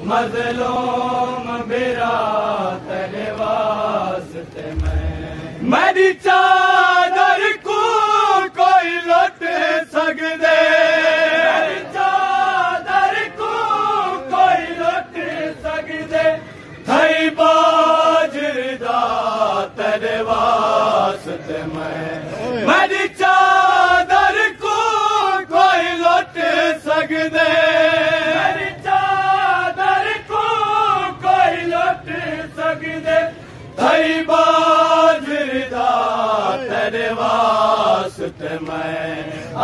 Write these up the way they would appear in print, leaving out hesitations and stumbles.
मज़लूम बिरा तेरे वास्ते मेरी चादर को कोई लुट सकदे, मेरी चादर को कोई लुट सकदे, थई बाजरदा तेरे वास्ते मेरी चादर को कोई लुट सकदे, मेरी चादर को कोई लुट सकदे, थई बाजरदा तेरे वास्ते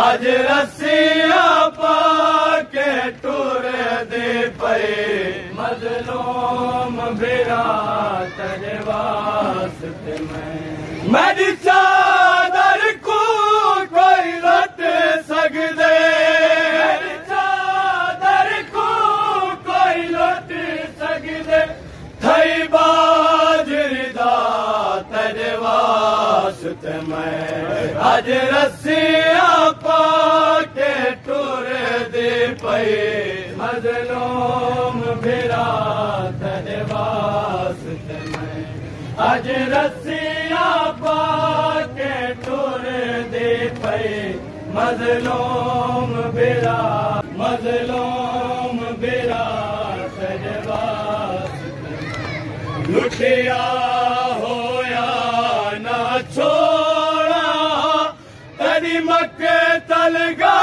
अज रस्सियां पाके टुर दे पे, मज़लूम बिरा तेरे वास्ते मेरी चादर को कोई लुट सकदे, मेरी चादर को कोई लुट सकदे, थई बाजरदा तेरे वास्ते अज रस्सियां पाके टुर दे पे, मज़लूम बिरा तेरे वास्ते अज रस्सियां पाके टुर दे पे, मज़लूम बिरा तेरे वास्ते लुटिया होया ना छोड़ा, तेरी मक्के तलगा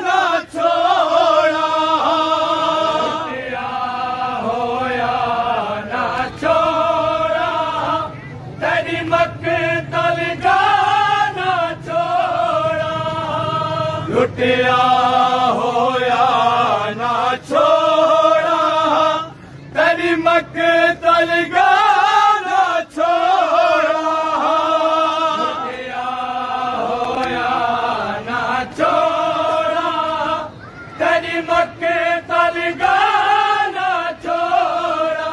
ना छोड़ा, लुटिया होया ना छोड़ा, तेरी मक्के तलगा ना छोड़ा, लुटिया होया ना छोड़ा, तेरी मक्के तलगा ना छोड़ा, लुटिया होया ना छोड़ा, तेरी मक्के तलगा ना छोड़ा,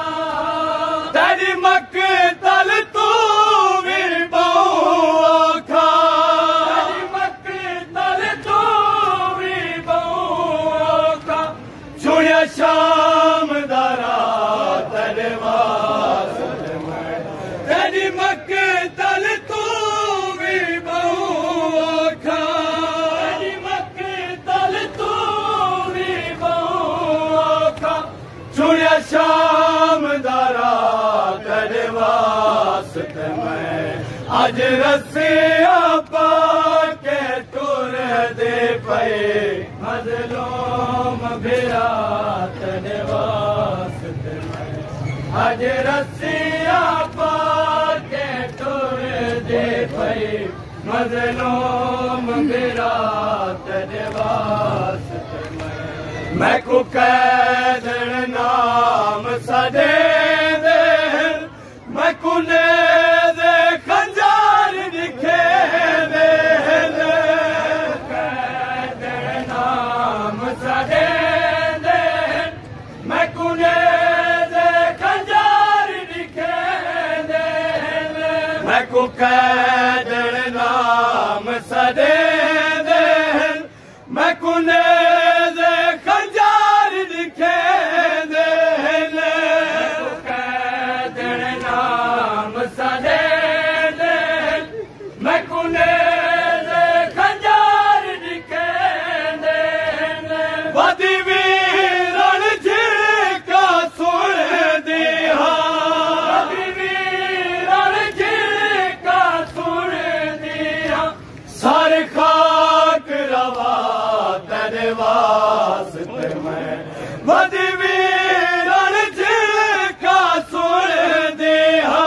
तेरी मक्के तल तू भी बहुखा, तेरी मक्के तल तू भी बहुखा, सुनिया शाम दारा तेरे वास्ते तेरी मक्के तल तू भी बहुखा, तेरी मक्के तल तू भी बहुखा, सुनिया शाम दारा तेरे वास्ते अज रस्सियां पाके टुर दे पे, मज़लूम बिरा तेरे वास्ते अज रस्सियां पाके टुर दे पे, मज़लूम बिरा तेरे वास्ते मैं को कैद नाम सदे दे, मैं को नेज़े खंजर दिखे दे, कैद नाम सदे दे, मैं को नेज़े खंजर दिखे दे, मैं को कैद नाम सदे दे, मैं को नेज़े खंजर दिखे दे, कैद नाम सदे दे, मैं को नेज़े खंजर दिखे दे, वदी वीरण झिड़का सुन दिया, वदी वीरण झिड़का सुन दिया, सारे खाक रवा तेरे वास्ते वदी वीरण झिड़का सुन दिया,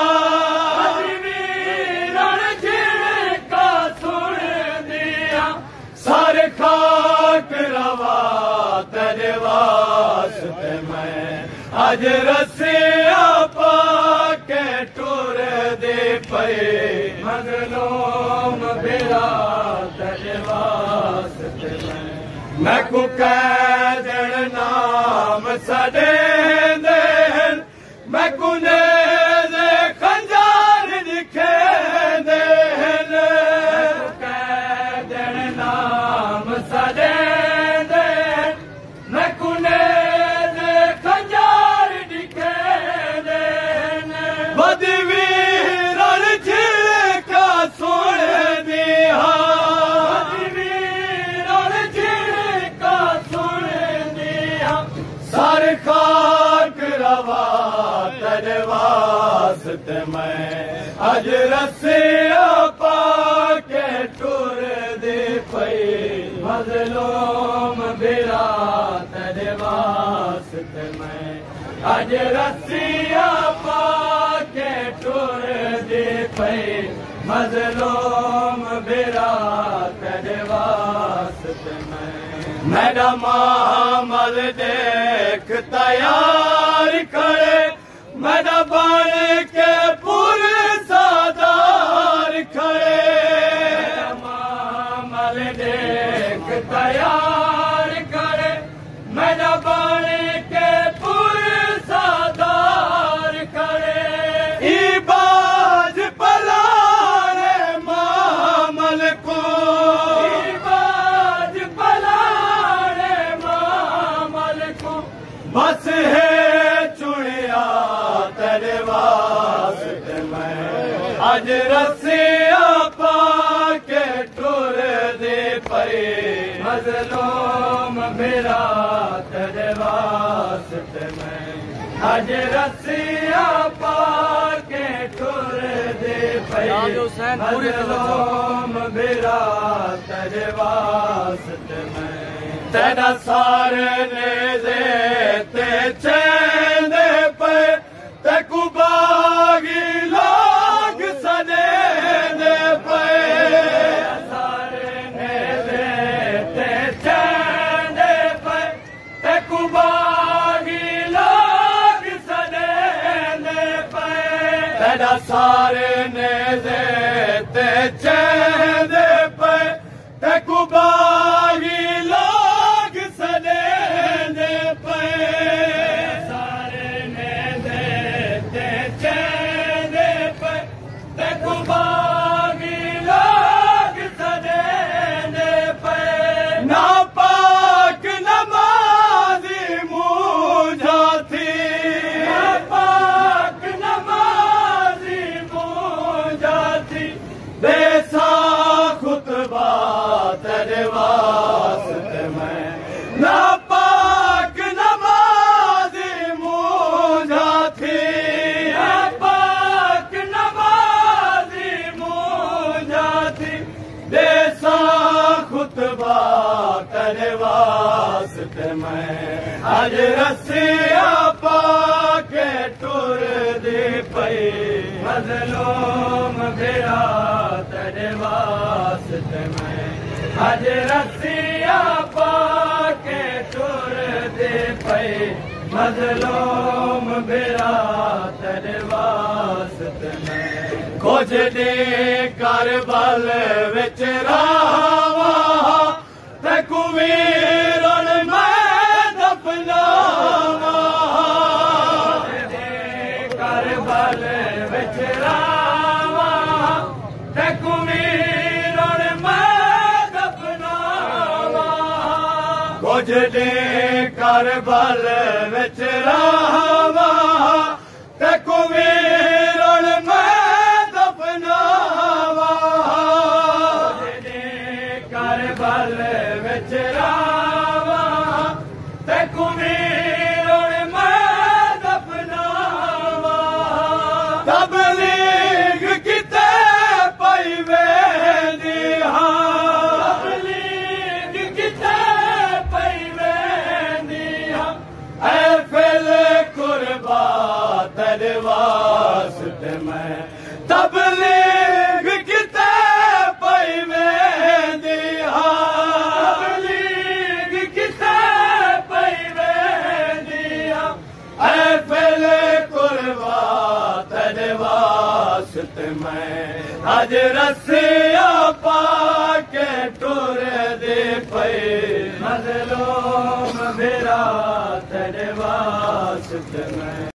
वदी वीरण झिड़का सुन दिया, सारे खाक रवा तेरे वास्ते अज रस्सियां पाके टुर दे पे, मज़लूम बिरा तेरे वास्ते मैं को कैद नाम सदे दे, मैं को नेज़े खंजर दिखे दे, कैद नाम सदे दे, मैं को नेज़े खंजर तेरे वास्ते मैं अज रस्सियां पाके टुर दी पई मजलूम बिरा तेरे वास्ते मैं अज रस्सियां पाके टुर दी पई मजलूम बिरा तेरे वास्ते मेरा मामल देख तैयार करे मेरा बन के पुरसादार खड़े मेरा मामल देख तैयार करे मेरा बन के पुरसादार खड़े इबाज पलाने मामल को बस है चुनिया तेरे वास्ते मैं अज रस्सियां पाके टुर दे पई मजलूम मेरा तेरे वास्ते मैं अज रस्सियां पाके टुर दे पई मजलूम मेरा तेरे वास्ते मैं तेरा सारे नेज़े ते चेंदे पे ते कुबागी लोग सदे दे पे सारे नेज़े ते चेंदे पे ते कुबागी लोग सदे दे पे तेरा सारे नेज़े ते चेंदे पे ते कुबागी तेरे वास्ते मैं नापाक नमाज़ी मुझा थी नापाक नमाज़ी मुझा थी देसा खुतबा तेरे वास्ते मैं अज रस्सियां पाके टुर दी पई मजलूम बिरा तेरे वास्ते मैं अज रस्सियां पाके टुर दे पई मजलूम बिरा तेरे वास्ते मैं कुछ दे करबल विच रावा ते कुवीरन मैं दफनावा करबल विच रावा ते कुवीरन कुछ दे करबल विच रावा ते कुवीरन मैं दफनावा कुछ दे करबल विच रावा ते कुवीरन मैं दफनावा तबलीग किते पई वेंदी तेरे वास्ते मैं तबलीग किते पई वेंदी तबलीग किते पई वेंदी ऐ फेले कुर्बा तेरे वास्ते मैं अज रस्सियां पाके टुर दे पई मजलूम मेरा तेरे वास्ते मैं